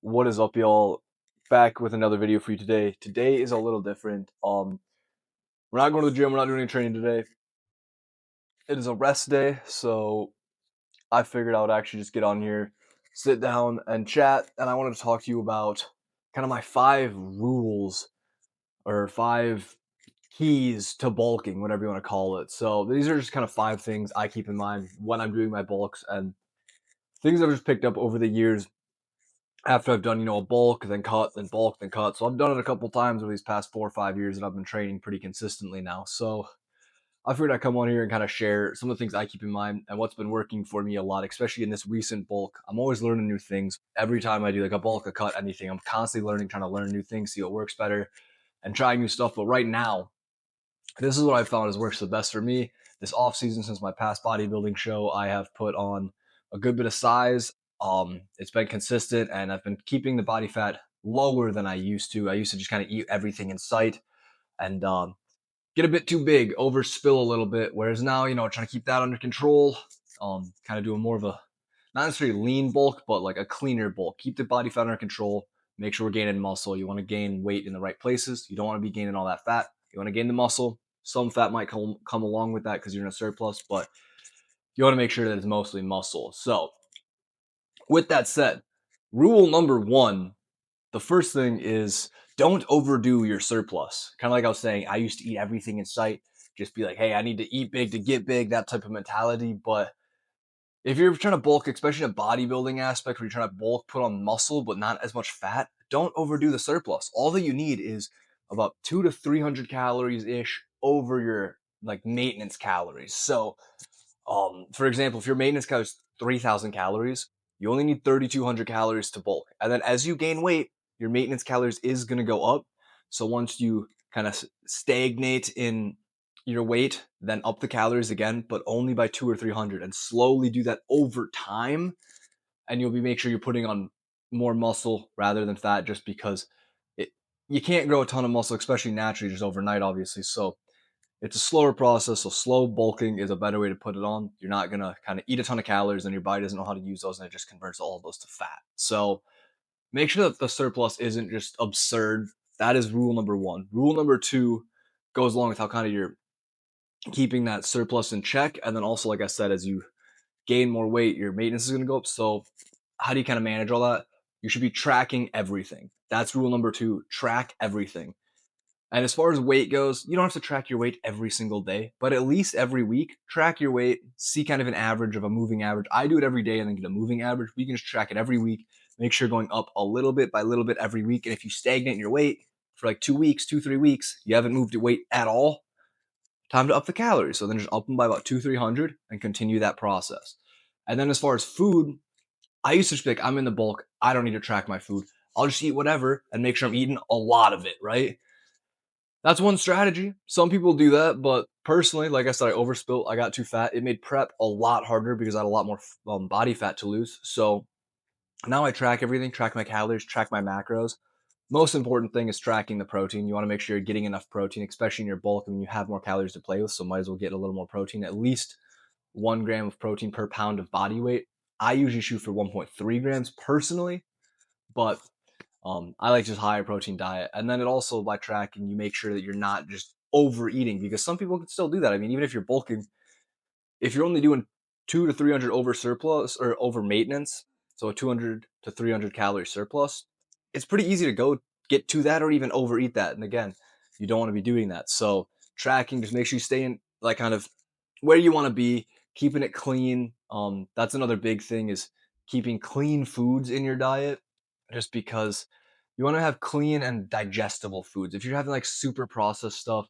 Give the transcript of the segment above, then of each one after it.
What is up, y'all? Back with another video for you today. Today is a little different. We're not going to the gym. We're not doing any training today. It is a rest day, so I figured I would actually just get on here, sit down, and chat. And I wanted to talk to you about kind of my 5 rules or 5 keys to bulking, whatever you want to call it. So these are just kind of 5 things I keep in mind when I'm doing my bulks and things I've just picked up over the years after I've done, a bulk, then cut, then bulk, then cut. So I've done it a couple times over these past 4 or 5 years that I've been training pretty consistently now. So I figured I'd come on here and kind of share some of the things I keep in mind and what's been working for me a lot, especially in this recent bulk. I'm always learning new things. Every time I do like a bulk, a cut, anything, I'm constantly learning, trying to learn new things, see what works better, and try new stuff. But right now, this is what I've found has works the best for me. This off season, since my past bodybuilding show, I have put on a good bit of size. It's been consistent, and I've been keeping the body fat lower than I used to. I used to just kind of eat everything in sight and get a bit too big, overspill a little bit. Whereas now, trying to keep that under control. Kind of doing more of a not necessarily lean bulk, but like a cleaner bulk. Keep the body fat under control. Make sure we're gaining muscle. You want to gain weight in the right places. You don't want to be gaining all that fat. You want to gain the muscle. Some fat might come along with that because you're in a surplus, but you want to make sure that it's mostly muscle. So, with that said, rule number 1, the first thing is don't overdo your surplus. Kind of like I was saying, I used to eat everything in sight, just be like, hey, I need to eat big to get big, that type of mentality. But if you're trying to bulk, especially in a bodybuilding aspect where you're trying to bulk, put on muscle, but not as much fat, don't overdo the surplus. All that you need is about 200 to 300 calories ish over your like maintenance calories. So, for example, if your maintenance calories is 3,000 calories, you only need 3,200 calories to bulk. And then as you gain weight, your maintenance calories is going to go up. So once you kind of stagnate in your weight, then up the calories again, but only by 200 or 300, and slowly do that over time. And you'll be make sure you're putting on more muscle rather than fat, just because it you can't grow a ton of muscle, especially naturally, just overnight, obviously. So it's a slower process. So slow bulking is a better way to put it on. You're not gonna kind of eat a ton of calories, and your body doesn't know how to use those, and it just converts all of those to fat. So make sure that the surplus isn't just absurd. That is rule number 1. Rule number 2 goes along with how kind of you're keeping that surplus in check. And then also, like I said, as you gain more weight, your maintenance is going to go up. So how do you kind of manage all that? You should be tracking everything. That's rule number 2. Track everything. And as far as weight goes, you don't have to track your weight every single day, but at least every week, track your weight, see kind of an average of a moving average. I do it every day and then get a moving average. We can just track it every week, make sure you're going up a little bit by little bit every week. And if you stagnate your weight for like 2 weeks, 3 weeks, you haven't moved your weight at all, time to up the calories. So then just up them by about 300 and continue that process. And then as far as food, I used to just be like, I'm in the bulk. I don't need to track my food. I'll just eat whatever and make sure I'm eating a lot of it, right? That's one strategy. Some people do that, but personally, like I said, I overspilt. I got too fat. It made prep a lot harder because I had a lot more body fat to lose. So now I track everything, track my calories, track my macros. Most important thing is tracking the protein. You want to make sure you're getting enough protein, especially in your bulk when you have more calories to play with. So might as well get a little more protein, at least 1 gram of protein per pound of body weight. I usually shoot for 1.3 grams personally, but I like just higher protein diet. And then it also, by tracking, you make sure that you're not just overeating, because some people can still do that. I mean, even if you're bulking, if you're only doing 200 to 300 over surplus or over maintenance, so a 200 to 300 calorie surplus, it's pretty easy to go get to that or even overeat that. And again, you don't want to be doing that. So tracking, just make sure you stay in like kind of where you want to be, keeping it clean. That's another big thing, is keeping clean foods in your diet, just because you want to have clean and digestible foods. If you're having like super processed stuff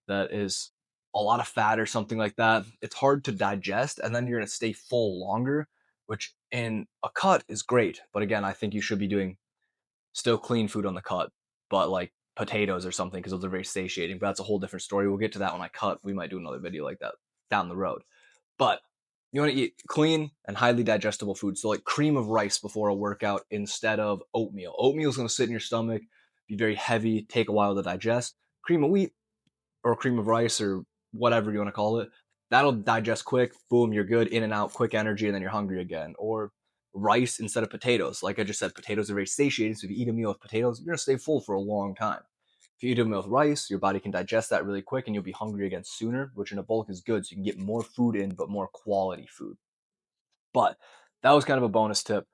that is a lot of fat or something like that, it's hard to digest, and then you're going to stay full longer, which in a cut is great. But again, I think you should be doing still clean food on the cut, but like potatoes or something, because those are very satiating. But that's a whole different story. We'll get to that when I cut. We might do another video like that down the road. But you want to eat clean and highly digestible food. So like cream of rice before a workout instead of oatmeal. Oatmeal is going to sit in your stomach, be very heavy, take a while to digest. Cream of wheat or cream of rice or whatever you want to call it, that'll digest quick. Boom, you're good, in and out, quick energy, and then you're hungry again. Or rice instead of potatoes. Like I just said, potatoes are very satiating, so if you eat a meal with potatoes, you're gonna stay full for a long time. If you eat a meal with rice, your body can digest that really quick and you'll be hungry again sooner, which in a bulk is good, so you can get more food in, but more quality food. But that was kind of a bonus tip.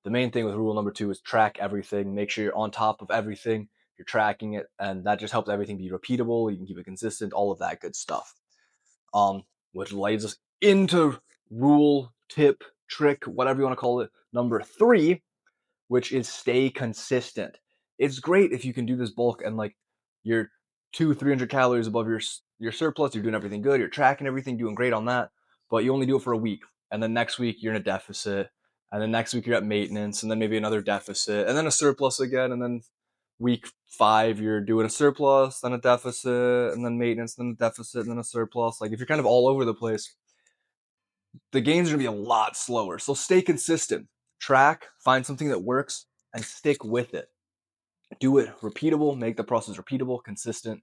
The main thing with rule number 2 is track everything. Make sure you're on top of everything. You're tracking it, and that just helps everything be repeatable. You can keep it consistent, all of that good stuff. Um, which leads us into rule, tip, trick, whatever you want to call it, number 3, which is stay consistent. It's great if you can do this bulk and like you're 300 calories above your surplus, you're doing everything good, you're tracking everything, doing great on that, but you only do it for a week. And then next week you're in a deficit, and then next week you're at maintenance, and then maybe another deficit, and then a surplus again, and then week 5 you're doing a surplus, then a deficit, and then maintenance, then a deficit, and then a surplus. Like if you're kind of all over the place, the gains are going to be a lot slower. So stay consistent. Track, find something that works, and stick with it. Do it repeatable, make the process repeatable, consistent,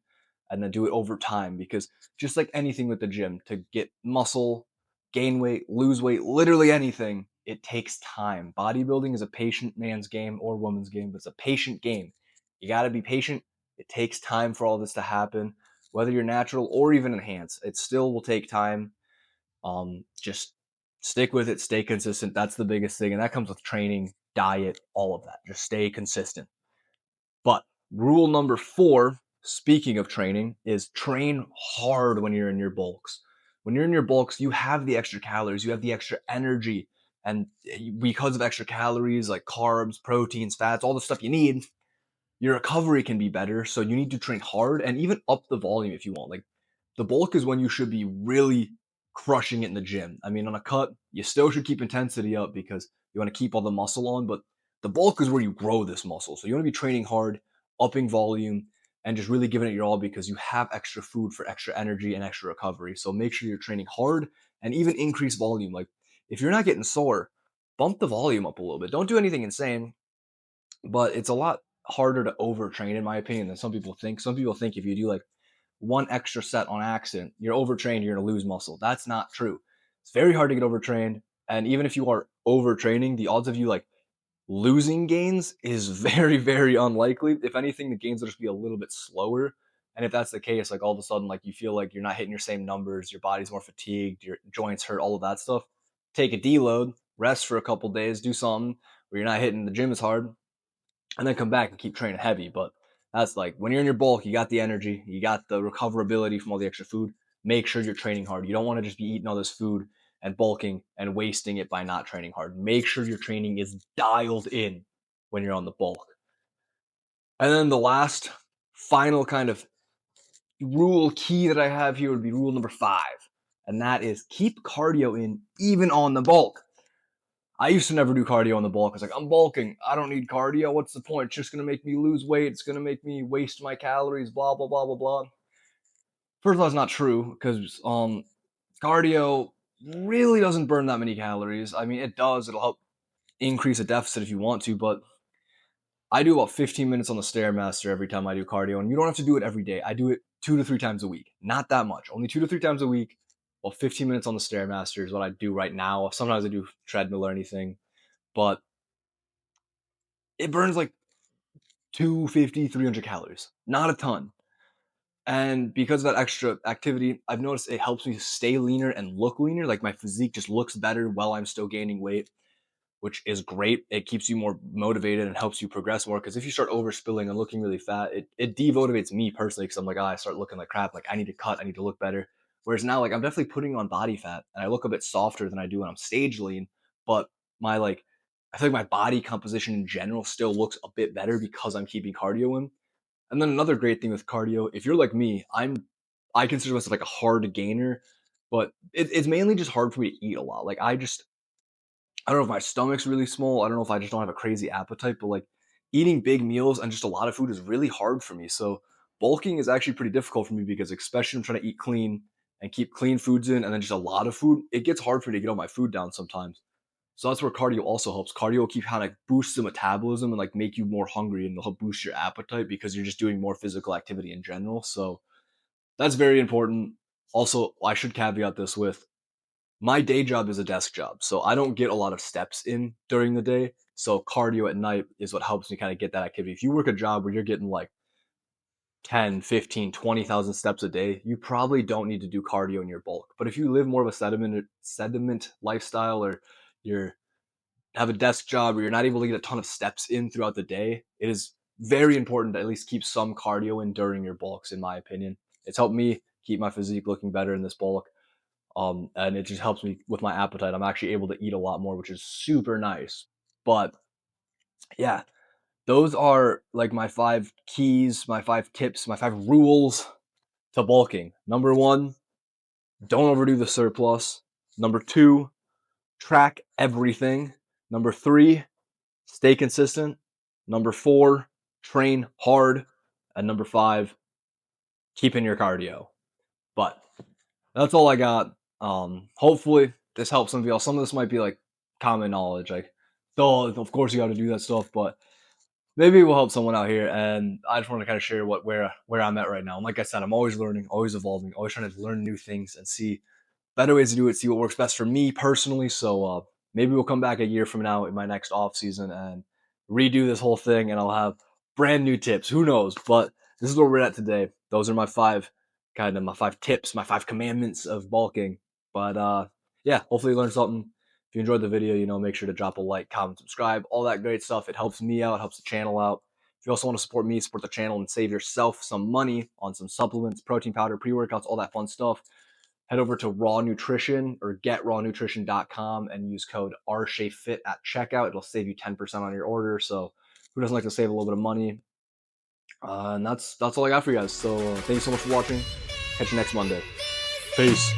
and then do it over time. Because just like anything with the gym, to get muscle, gain weight, lose weight, literally anything, it takes time. Bodybuilding is a patient man's game or woman's game, but it's a patient game. You got to be patient. It takes time for all this to happen, whether you're natural or even enhanced. It still will take time. Just stick with it, stay consistent. That's the biggest thing. And that comes with training, diet, all of that. Just stay consistent. But rule number 4, speaking of training, is train hard when you're in your bulks. When you're in your bulks, you have the extra calories, you have the extra energy. And because of extra calories like carbs, proteins, fats, all the stuff you need, your recovery can be better. So you need to train hard and even up the volume if you want. Like the bulk is when you should be really crushing it in the gym. I mean, on a cut, you still should keep intensity up because you want to keep all the muscle on, but the bulk is where you grow this muscle. So you want to be training hard, upping volume, and just really giving it your all because you have extra food for extra energy and extra recovery. So make sure you're training hard and even increase volume. Like if you're not getting sore, bump the volume up a little bit. Don't do anything insane, but it's a lot harder to overtrain, in my opinion, than some people think. Some people think if you do like one extra set on accident, you're overtrained, you're going to lose muscle. That's not true. It's very hard to get overtrained. And even if you are overtraining, the odds of you like losing gains is very, very unlikely. If anything, the gains will just be a little bit slower. And if that's the case, like all of a sudden, like you feel like you're not hitting your same numbers, your body's more fatigued, your joints hurt, all of that stuff, take a deload, rest for a couple days, do something where you're not hitting the gym as hard, and then come back and keep training heavy. But that's like when you're in your bulk, you got the energy, you got the recoverability from all the extra food. Make sure you're training hard. You don't want to just be eating all this food and bulking and wasting it by not training hard. Make sure your training is dialed in when you're on the bulk. And then the last final kind of rule key that I have here would be rule number 5. And that is keep cardio in even on the bulk. I used to never do cardio on the bulk. I was like, I'm bulking. I don't need cardio. What's the point? It's just going to make me lose weight. It's going to make me waste my calories, blah, blah, blah, blah, blah. First of all, it's not true because cardio really doesn't burn that many calories. I mean, it does. It'll help increase a deficit if you want to, but I do about 15 minutes on the Stairmaster every time I do cardio, and you don't have to do it every day. I do it 2 to 3 times a week. Not that much. Only 2 to 3 times a week. Well, 15 minutes on the Stairmaster is what I do right now. Sometimes I do treadmill or anything, but it burns like 250, 300 calories. Not a ton. And because of that extra activity, I've noticed it helps me stay leaner and look leaner. Like my physique just looks better while I'm still gaining weight, which is great. It keeps you more motivated and helps you progress more. Because if you start overspilling and looking really fat, it demotivates me personally. Because I'm like, I start looking like crap. Like I need to cut. I need to look better. Whereas now, like I'm definitely putting on body fat, and I look a bit softer than I do when I'm stage lean. But my like, I feel like my body composition in general still looks a bit better because I'm keeping cardio in. And then another great thing with cardio, if you're like me, I consider myself like a hard gainer, but it's mainly just hard for me to eat a lot. Like I don't know if my stomach's really small. I don't know if I just don't have a crazy appetite, but like eating big meals and just a lot of food is really hard for me. So bulking is actually pretty difficult for me because especially I'm trying to eat clean and keep clean foods in and then just a lot of food, it gets hard for me to get all my food down sometimes. So that's where cardio also helps. Cardio will keep kind of like boost the metabolism and like make you more hungry and it'll help boost your appetite because you're just doing more physical activity in general. So that's very important. Also, I should caveat this with my day job is a desk job, so I don't get a lot of steps in during the day. So cardio at night is what helps me kind of get that activity. If you work a job where you're getting like 10, 15, 20,000 steps a day, you probably don't need to do cardio in your bulk. But if you live more of a sediment lifestyle, or you're have a desk job where you're not able to get a ton of steps in throughout the day, it is very important to at least keep some cardio in during your bulks, in my opinion. It's helped me keep my physique looking better in this bulk. And it just helps me with my appetite. I'm actually able to eat a lot more, which is super nice. But yeah, those are like my 5 keys, my 5 tips, my 5 rules to bulking. Number 1, don't overdo the surplus. Number 2, track everything. Number 3, stay consistent. Number 4, train hard. And number 5, keep in your cardio. But that's all I got. Hopefully this helps some of y'all. Some of this might be like common knowledge, like, oh, of course you got to do that stuff, but maybe it will help someone out here. And I just want to kind of share where I'm at right now. And like I said, I'm always learning, always evolving, always trying to learn new things and see better ways to do it, see what works best for me personally. So maybe we'll come back a year from now in my next off season and redo this whole thing, and I'll have brand new tips. Who knows? But this is where we're at today. Those are my 5 tips, my 5 commandments of bulking. But yeah, hopefully you learned something. If you enjoyed the video, make sure to drop a like, comment, subscribe, all that great stuff. It helps me out, it helps the channel out. If you also want to support me, support the channel, and save yourself some money on some supplements, protein powder, pre-workouts, all that fun stuff, head over to Raw Nutrition or getrawnutrition.com and use code RSHAYFIT at checkout. It'll save you 10% on your order. So who doesn't like to save a little bit of money? And that's all I got for you guys. So thank you so much for watching. Catch you next Monday. Peace.